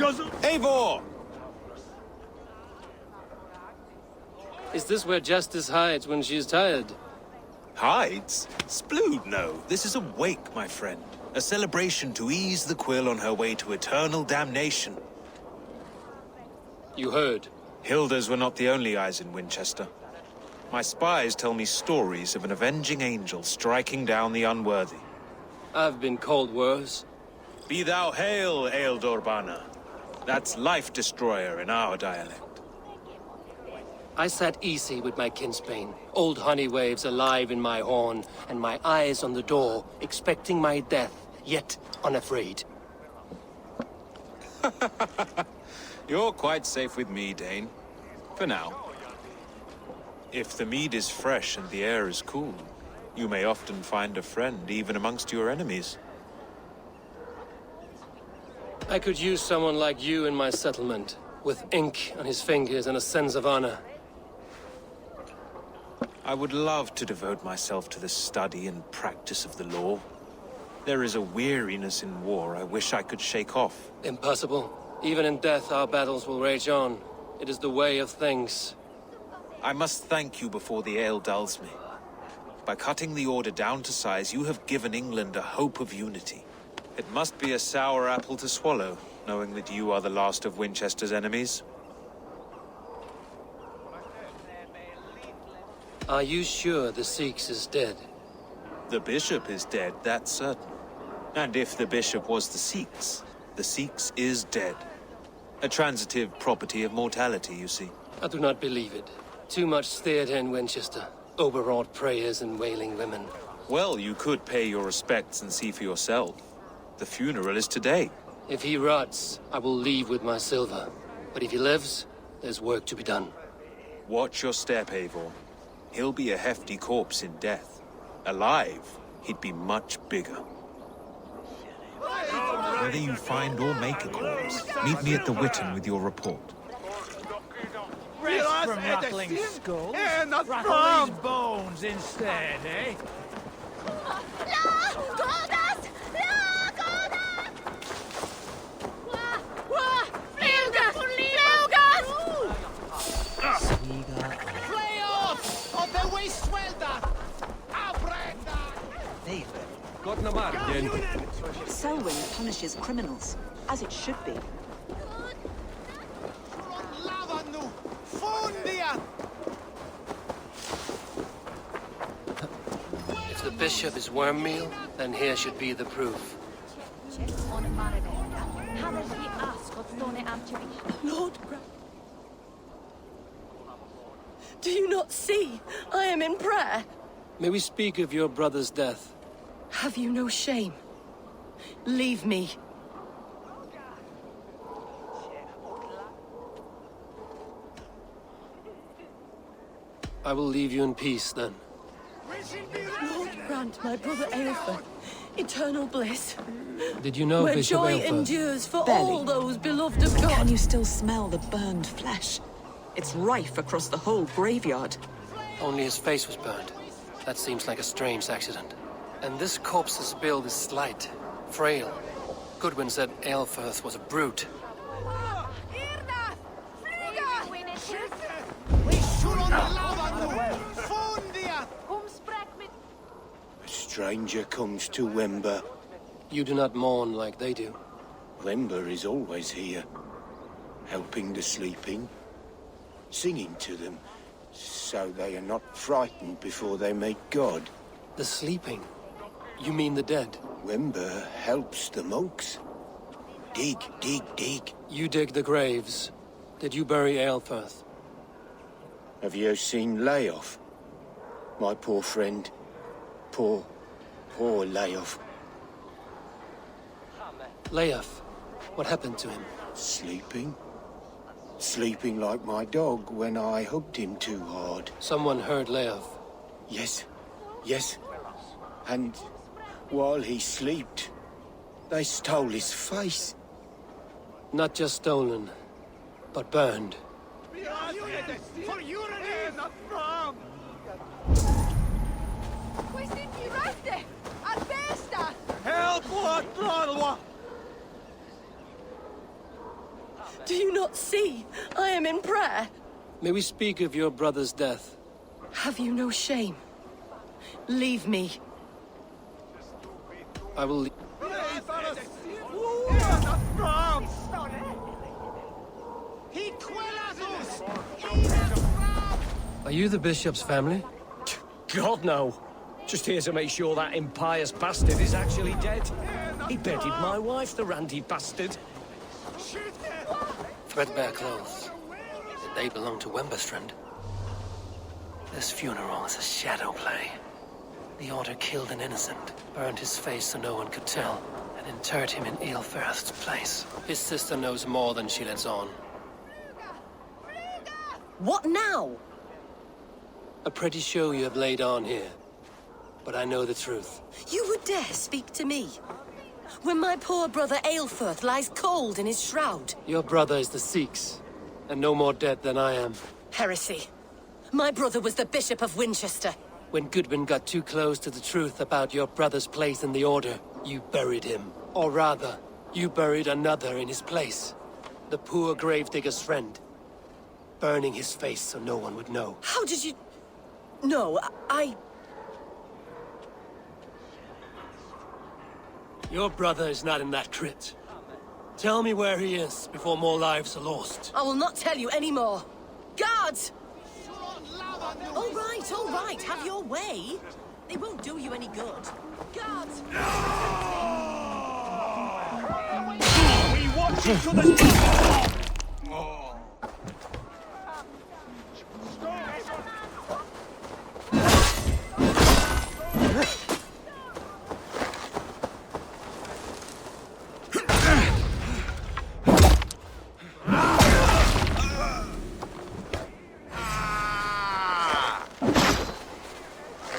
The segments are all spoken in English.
Eivor! Is this where justice hides when she is tired? Hides? Splood, no. This is a wake, my friend. A celebration to ease the quill on her way to eternal damnation. You heard. Hilda's were not the only eyes in Winchester. My spies tell me stories of an avenging angel striking down the unworthy. I've been called worse. Be thou hail, Ealdorbanna. That's Life Destroyer in our dialect. I sat easy with my kinsbane, old honey waves alive in my horn, and my eyes on the door, expecting my death, yet unafraid. You're quite safe with me, Dane. For now. If the mead is fresh and the air is cool, you may often find a friend even amongst your enemies. I could use someone like you in my settlement, with ink on his fingers and a sense of honor. I would love to devote myself to the study and practice of the law. There is a weariness in war I wish I could shake off. Impossible. Even in death, our battles will rage on. It is the way of things. I must thank you before the ale dulls me. By cutting the order down to size, you have given England a hope of unity. It must be a sour apple to swallow, knowing that you are the last of Winchester's enemies. Are you sure the Seax is dead? The bishop is dead, that's certain. And if the bishop was the Seax is dead. A transitive property of mortality, you see. I do not believe it. Too much theatre in Winchester. Overwrought prayers and wailing women. Well, you could pay your respects and see for yourself. The funeral is today. If he rots, I will leave with my silver. But if he lives, there's work to be done. Watch your step, Eivor. He'll be a hefty corpse in death. Alive, he'd be much bigger. Whether you find or make a corpse, meet me at the Witten with your report. Rest from rattling skulls. Rattle these bones instead, eh? Selwyn punishes criminals, as it should be. If the bishop is worm meal, then here should be the proof. Lord, do you not see? I am in prayer. May we speak of your brother's death? Have you no shame? Leave me. I will leave you in peace, then. Lord, grant my brother Aelfred eternal bliss. Did you know where Bishop joy Aelfred? endures for Barely. all those beloved of God. Can you still smell the burned flesh? It's rife across the whole graveyard. Only his face was burned. That seems like a strange accident. And this corpse's build is slight, frail. Goodwin said Aelfred was a brute. A stranger comes to Wember. You do not mourn like they do. Wember is always here, helping the sleeping, singing to them, so they are not frightened before they meet God. The sleeping? You mean the dead? Wember helps the monks. Dig, dig, dig. You dig the graves. Did you bury Aelfred? Have you seen Layoff? My poor friend. Poor Layoff. Layoff. What happened to him? Sleeping? Sleeping like my dog when I hugged him too hard. Someone heard Layoff. Yes. And while he slept, they stole his face. Not just stolen, but burned. Help! Do you not see? I am in prayer. May we speak of your brother's death? Have you no shame? Leave me. I will leave. Are you the bishop's family? God, no. Just here to make sure that impious bastard is actually dead. He bedded my wife, the randy bastard. Threadbare clothes. They belong to Wemberstrand. This funeral is a shadow play. The Order killed an innocent, burned his face so no one could tell, and interred him in Aelfred's place. His sister knows more than she lets on. What now? A pretty show you have laid on here. But I know the truth. You would dare speak to me? When my poor brother Aelfred lies cold in his shroud. Your brother is the Seax, and no more dead than I am. Heresy. My brother was the Bishop of Winchester. When Goodwin got too close to the truth about your brother's place in the Order, you buried him. Or rather, you buried another in his place. The poor gravedigger's friend. Burning his face so no one would know. How did you... No, I... Your brother is not in that crypt. Tell me where he is before more lives are lost. I will not tell you any more. Guards! All right, have your way. They won't do you any good. Guards! We watch you to the...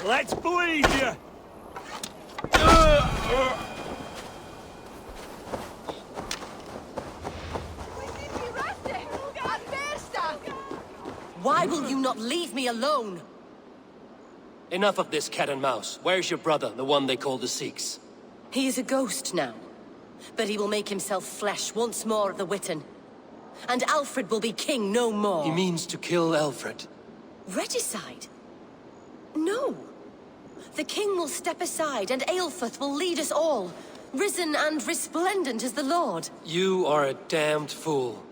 Let's bleed you! Why will you not leave me alone? Enough of this cat and mouse. Where's your brother, the one they call the Seax? He is a ghost now. But he will make himself flesh once more of the Witan. And Alfred will be king no more. He means to kill Aelfred. Regicide? No. The king will step aside and Aelfred will lead us all. Risen and resplendent as the Lord. You are a damned fool.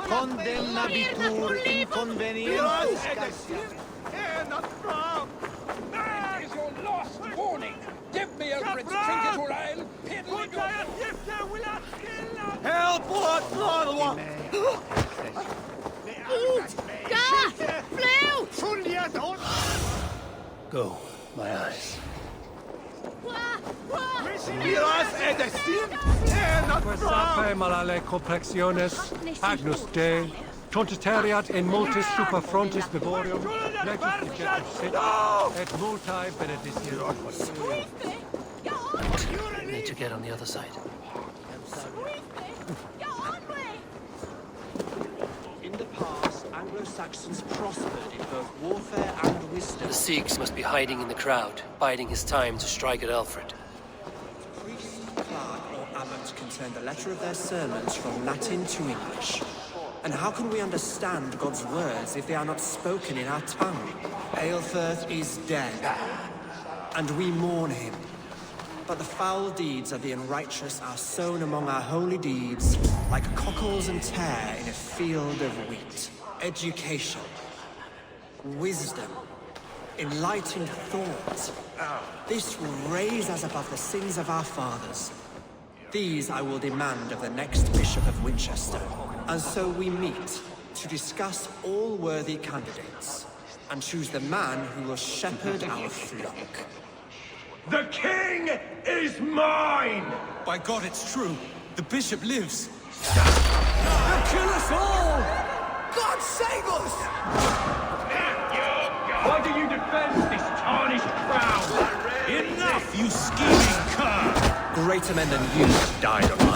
Condemnabitur inconveniens. It is your last warning. Give me Alfred's trinket or I'll piddle your... Help! What? Go, my eyes. Quae malale complexiones, agnus Dei, tontiteriat in multis super frontis vivorium, legus digetus sit, et multae benedictions. We need to get on the other side. In the past, Anglo-Saxons prospered in both warfare and wisdom. The Seax must be hiding in the crowd, biding his time to strike at Aelfred. Priest, clerk, or abbot can turn the letter of their sermons from Latin to English. And how can we understand God's words if they are not spoken in our tongue? Aelfred is dead, and we mourn him. But the foul deeds of the unrighteous are sown among our holy deeds, like cockles and tare in a field of wheat. Education, wisdom, enlightened thought. This will raise us above the sins of our fathers. These I will demand of the next Bishop of Winchester. And so we meet to discuss all worthy candidates and choose the man who will shepherd our flock. The king is mine! By God, it's true. The bishop lives. They'll kill us all! God save us! Why do you defend this tarnished crown? Enough, you scheming cur! Greater men than you died on mine.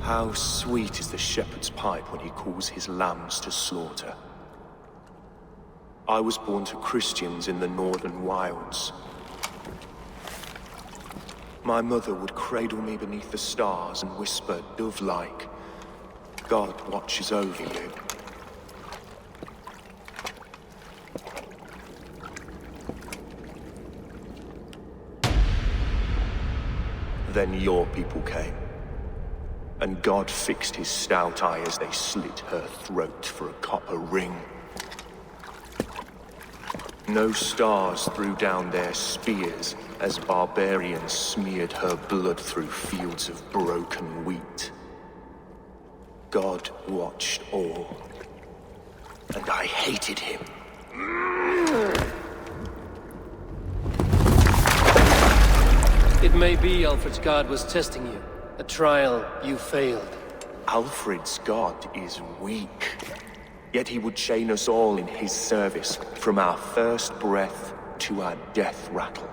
How sweet is the shepherd's pipe when he calls his lambs to slaughter. I was born to Christians in the northern wilds. My mother would cradle me beneath the stars and whisper, dove-like, God watches over you. Then your people came. And God fixed his stout eye as they slit her throat for a copper ring. No stars threw down their spears as barbarians smeared her blood through fields of broken wheat. God watched all, and I hated him. It may be Alfred's God was testing you. A trial you failed. Alfred's God is weak. Yet he would chain us all in his service, from our first breath to our death rattle.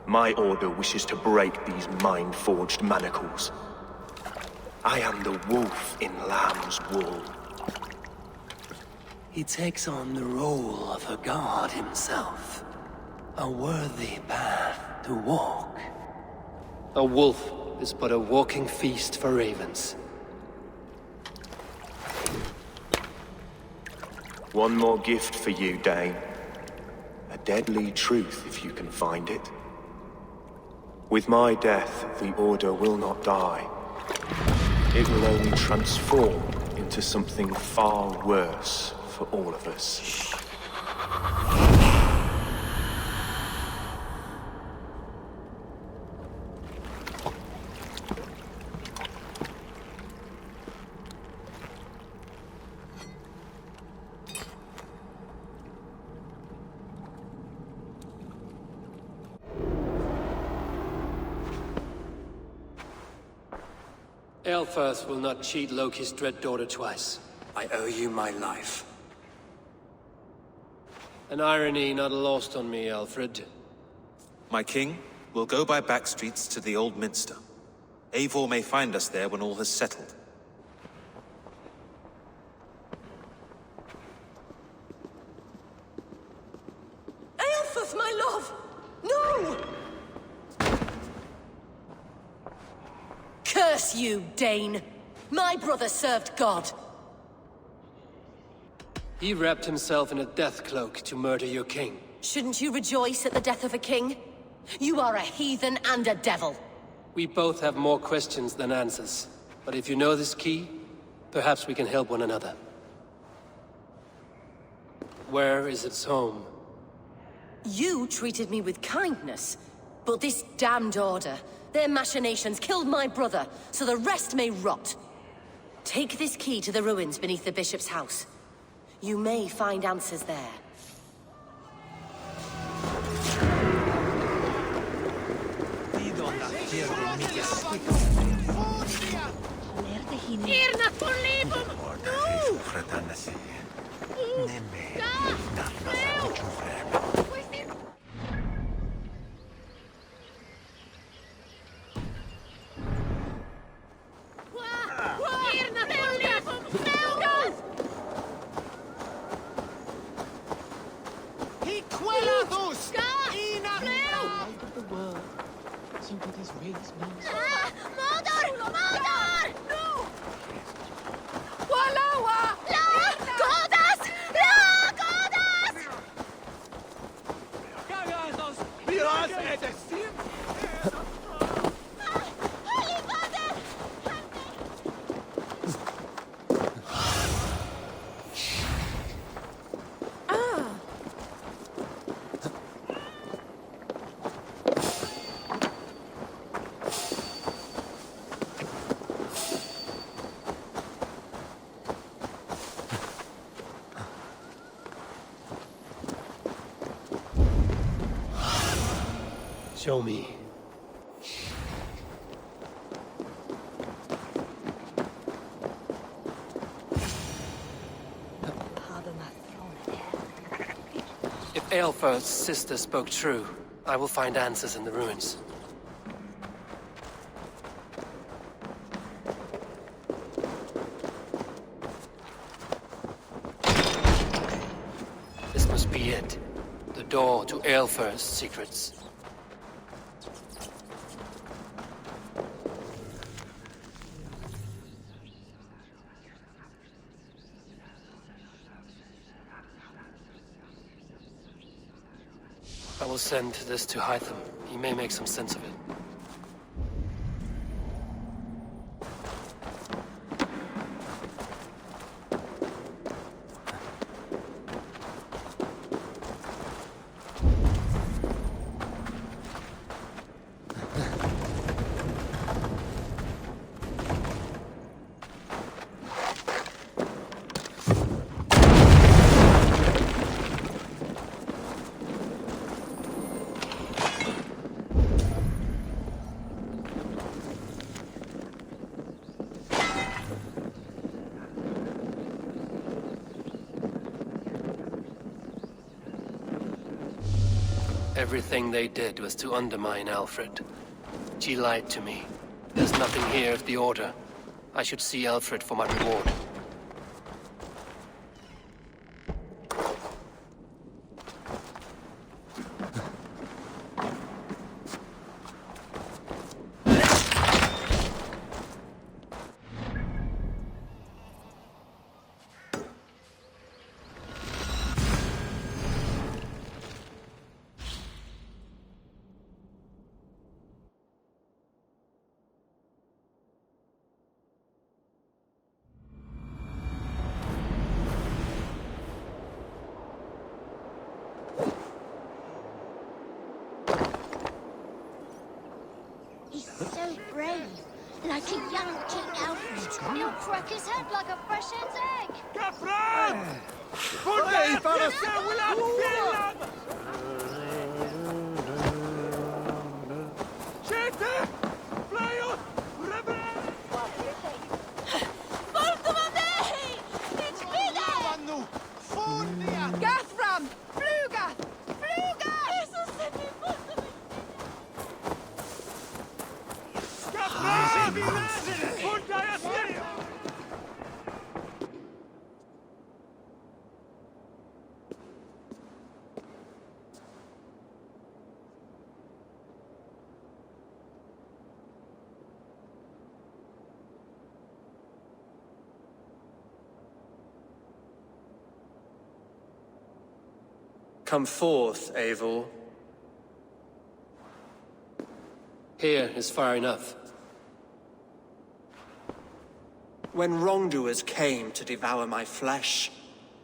My order wishes to break these mind-forged manacles. I am the wolf in lamb's wool. He takes on the role of a god himself. A worthy path to walk. A wolf is but a walking feast for ravens. One more gift for you, Dane. A deadly truth, if you can find it. With my death, the Order will not die. It will only transform into something far worse for all of us. Aelfred will not cheat Loki's dread daughter twice. I owe you my life. An irony not lost on me, Alfred. My king, we'll go by back streets to the Old Minster. Eivor may find us there when all has settled. Aelfred, my love! No! Curse you, Dane! My brother served God. He wrapped himself in a death cloak to murder your king. Shouldn't you rejoice at the death of a king? You are a heathen and a devil. We both have more questions than answers. But if you know this key, perhaps we can help one another. Where is its home? You treated me with kindness, but this damned order, their machinations killed my brother, so the rest may rot. Take this key to the ruins beneath the bishop's house. You may find answers there. Irna Polibum! Show me. If Aelfred's sister spoke true, I will find answers in the ruins. This must be it. The door to Aelfred's secrets. I will send this to Hytham. He may make some sense of it. Everything they did was to undermine Aelfred. She lied to me. There's nothing here of the Order. I should see Aelfred for my reward. So brave, like a young King Aelfred. He'll crack his head like a fresh hen's egg. Come forth, Eivor. Here is far enough. When wrongdoers came to devour my flesh,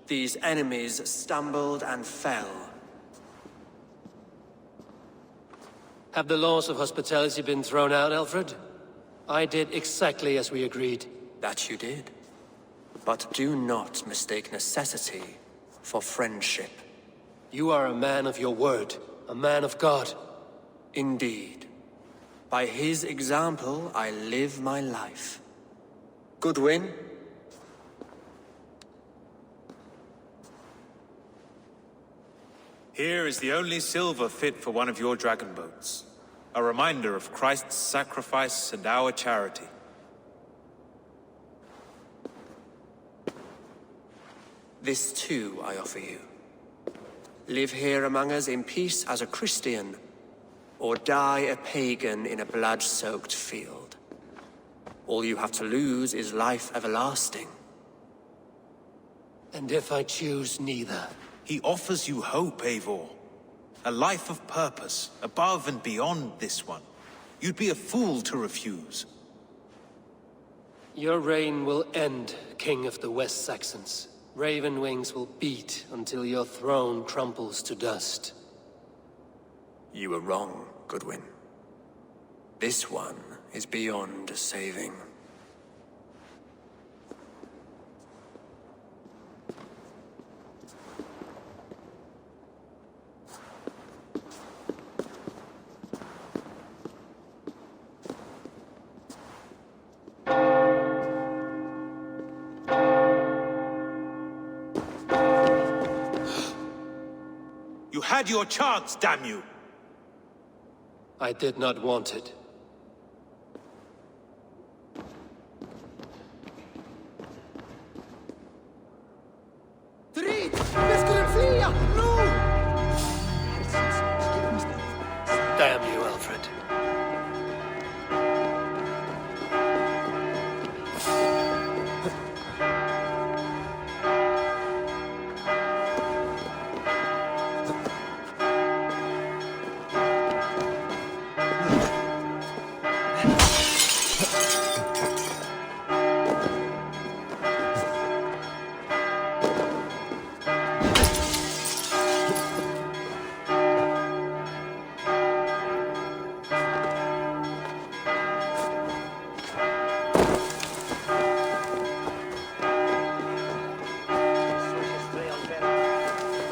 these enemies stumbled and fell. Have the laws of hospitality been thrown out, Aelfred? I did exactly as we agreed. That you did. But do not mistake necessity for friendship. You are a man of your word, a man of God. Indeed. By his example, I live my life. Goodwin? Here is the only silver fit for one of your dragon boats. A reminder of Christ's sacrifice and our charity. This too I offer you. Live here among us in peace as a Christian, or die a pagan in a blood-soaked field. All you have to lose is life everlasting. And if I choose neither? He offers you hope, Eivor. A life of purpose, above and beyond this one. You'd be a fool to refuse. Your reign will end, King of the West Saxons. Raven wings will beat until your throne crumples to dust. You were wrong, Goodwin. This one is beyond saving. You had your chance, damn you! I did not want it. Damn you, Alfred.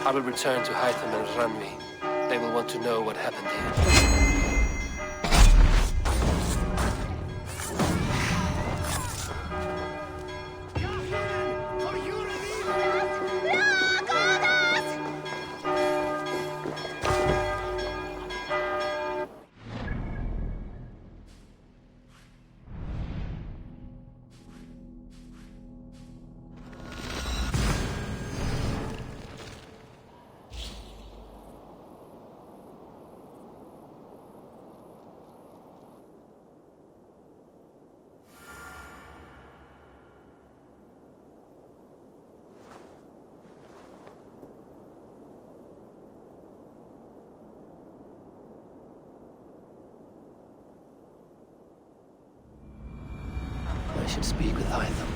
I will return to Hytham and Ranvi. They will want to know what happened here. I should speak with Hytham.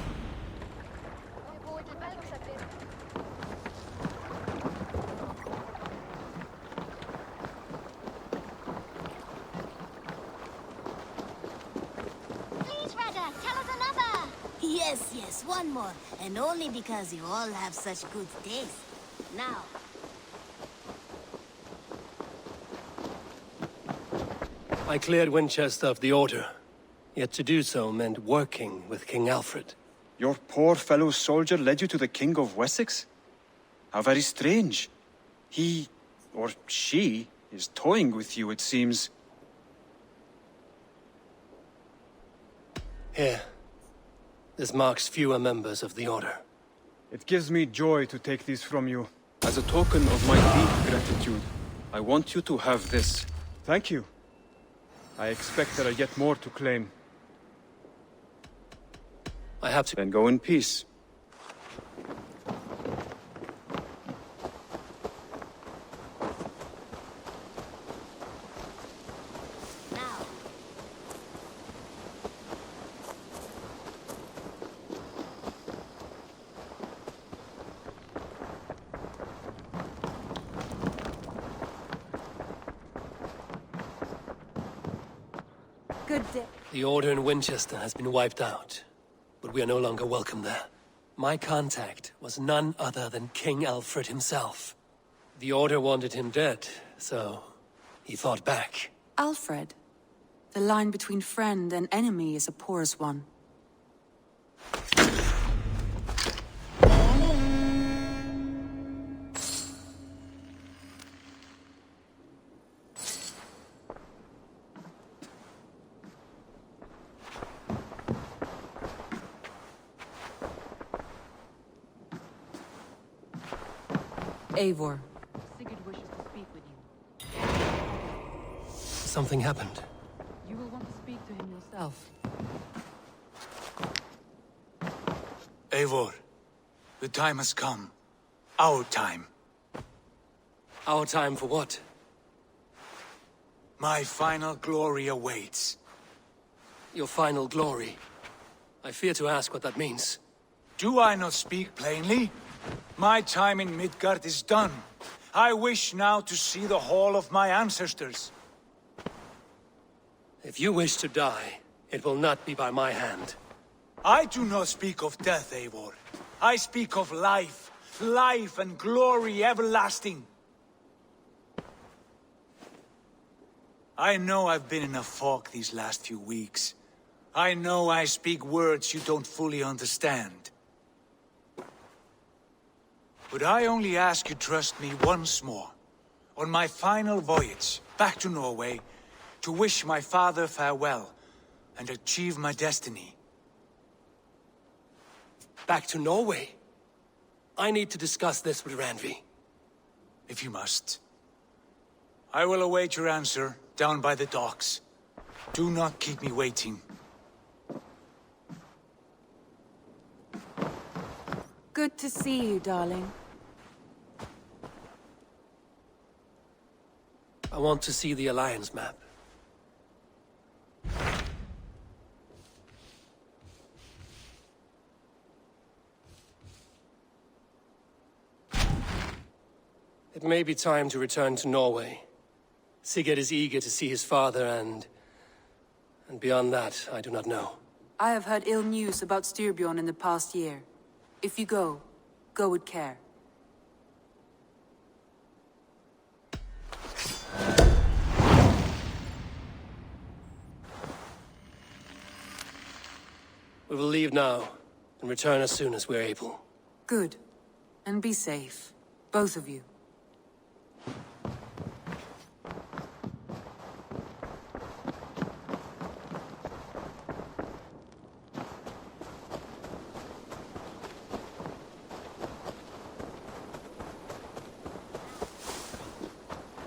Please, Rada, tell us another! Yes, one more. And only because you all have such good taste. Now, I cleared Winchester of the Order. Yet to do so meant working with King Aelfred. Your poor fellow soldier led you to the King of Wessex? How very strange. He, or she, is toying with you, it seems. Here. This marks fewer members of the Order. It gives me joy to take these from you. As a token of my deep gratitude, I want you to have this. Thank you. I expect there are yet more to claim. I have to... Then go in peace. now. Good day. The Order in Winchester has been wiped out, but we are no longer welcome there. My contact was none other than King Aelfred himself. The Order wanted him dead, so he fought back. Alfred. The line between friend and enemy is a porous one. Eivor. Sigurd wishes to speak with you. Something happened. You will want to speak to him yourself. Eivor, the time has come. Our time. Our time for what? My final glory awaits. Your final glory? I fear to ask what that means. Do I not speak plainly? My time in Midgard is done. I wish now to see the hall of my ancestors. If you wish to die, it will not be by my hand. I do not speak of death, Eivor. I speak of life. Life and glory everlasting. I know I've been in a fog these last few weeks. I know I speak words you don't fully understand. But I only ask you trust me once more. On my final voyage, back to Norway, to wish my father farewell, and achieve my destiny. Back to Norway? I need to discuss this with Randvi. If you must. I will await your answer, down by the docks. Do not keep me waiting. Good to see you, darling. I want to see the Alliance map. It may be time to return to Norway. Sigurd is eager to see his father and beyond that, I do not know. I have heard ill news about Styrbjorn in the past year. If you go, go with care. We will leave now, and return as soon as we're able. Good. And be safe. Both of you.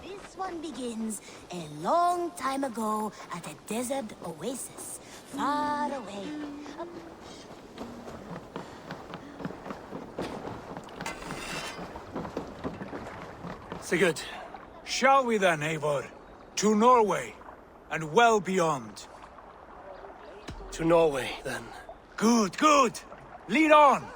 This one begins a long time ago at a desert oasis, far away. Sigurd. Shall we then, Eivor? To Norway, and well beyond. To Norway, then. Good, good! Lead on!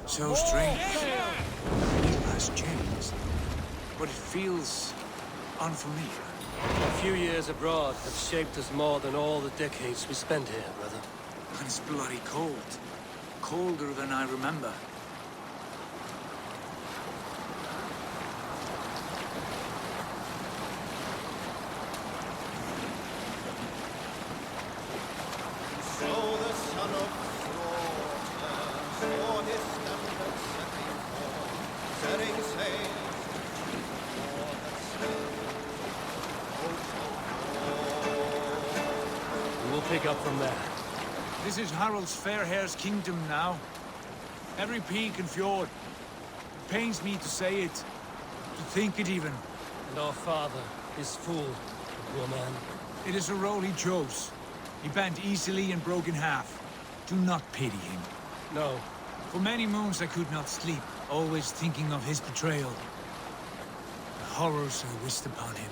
So strange. It has changed, but it feels unfamiliar. A few years abroad have shaped us more than all the decades we spent here, brother. And it's bloody cold. Colder than I remember. Pick up from there. This is Harald's fair hair's kingdom now. Every peak and fjord. It pains me to say it, to think it even. And our father, his fool, the poor man. It is a role he chose. He bent easily and broke in half. Do not pity him. No. For many moons I could not sleep, always thinking of his betrayal. The horrors I wished upon him.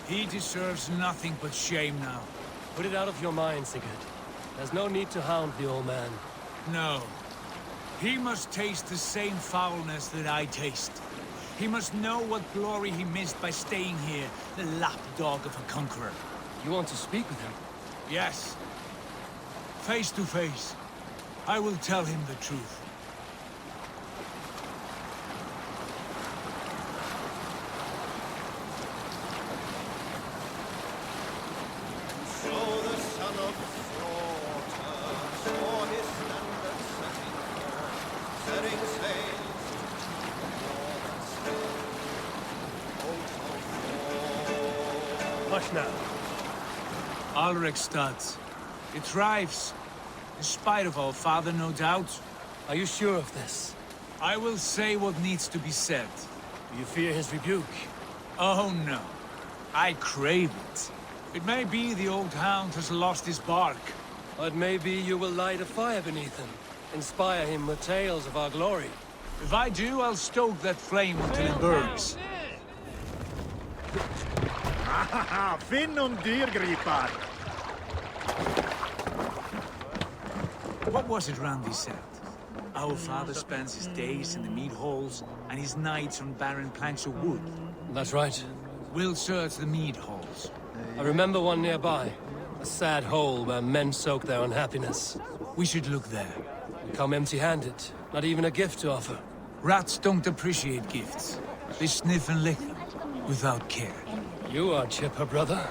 He deserves nothing but shame now. Put it out of your mind, Sigurd. There's no need to hound the old man. No. He must taste the same foulness that I taste. He must know what glory he missed by staying here, the lapdog of a conqueror. You want to speak with him? Yes. Face to face. I will tell him the truth. Hush now. Alrekstad. It thrives. In spite of our father, no doubt. Are you sure of this? I will say what needs to be said. Do you fear his rebuke? Oh no. I crave it. It may be the old hound has lost his bark. But maybe you will light a fire beneath him. Inspire him with tales of our glory. If I do, I'll stoke that flame until it burns. Finnum dyrgripar! What was it Randy said? Our father spends his days in the mead halls and his nights on barren planks of wood. That's right. We'll search the mead halls. I remember one nearby. A sad hole where men soak their unhappiness. We should look there. We come empty-handed. Not even a gift to offer. Rats don't appreciate gifts. They sniff and lick them, without care. You are chipper, brother.